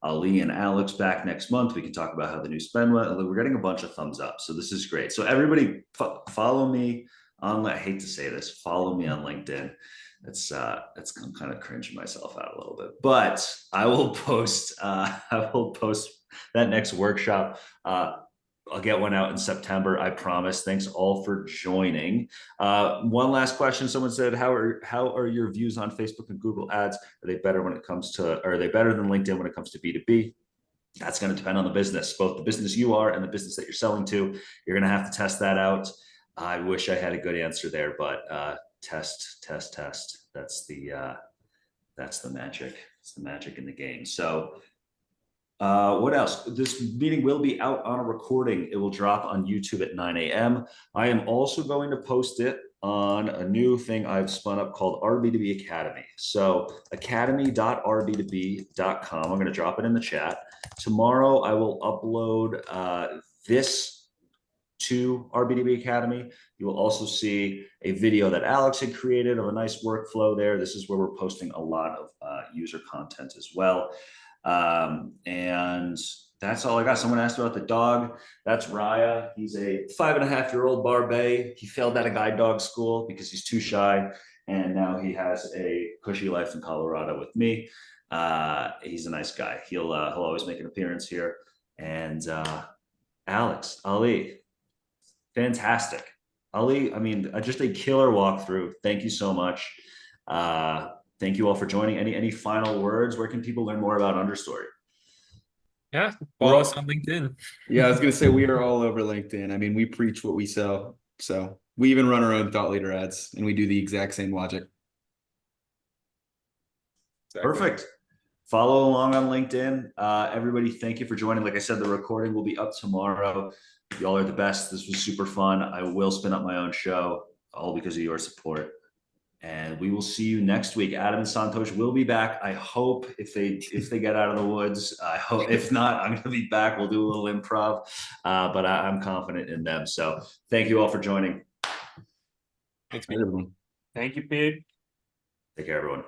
Ali and Alex back next month. We can talk about how the new spend went. We're getting a bunch of thumbs up. So this is great. So everybody follow me on, I hate to say this, follow me on LinkedIn. It's I'm kind of cringing myself out a little bit, but I will post that next workshop. I'll get one out in September, I promise. Thanks all for joining. One last question. Someone said, how are your views on Facebook and Google ads? Are they better than LinkedIn when it comes to B2B? That's going to depend on the business, both the business you are and the business that you're selling to. You're going to have to test that out. I wish I had a good answer there, but test. That's the magic. It's the magic in the game. So what else? This meeting will be out on a recording. It will drop on YouTube at 9 a.m. I am also going to post it on a new thing I've spun up called RB2B Academy. So academy.rb2b.com. I'm going to drop it in the chat. Tomorrow I will upload this to RB2B Academy. You will also see a video that Alex had created of a nice workflow there. This is where we're posting a lot of user content as well. And that's all I got. Someone asked about the dog. That's Raya. He's a 5.5-year-old Barbet. He failed out of guide dog school because he's too shy. And now he has a cushy life in Colorado with me. He's a nice guy. He'll always make an appearance here. And Alex, Ali, fantastic. Ali, I mean, just a killer walkthrough. Thank you so much. Thank you all for joining. Any final words? Where can people learn more about Understory? Yeah, follow us on LinkedIn. Yeah, I was going to say we are all over LinkedIn. I mean, we preach what we sell. So we even run our own thought leader ads, and we do the exact same logic. Exactly. Perfect. Follow along on LinkedIn. Everybody, thank you for joining. Like I said, the recording will be up tomorrow. Y'all are the best. This was super fun. I will spin up my own show, all because of your support. And we will see you next week. Adam and Santosh will be back. I hope if they get out of the woods. I hope if not, I'm going to be back. We'll do a little improv, but I'm confident in them. So thank you all for joining. Thanks, Everyone. Thank you, Pete. Take care, everyone.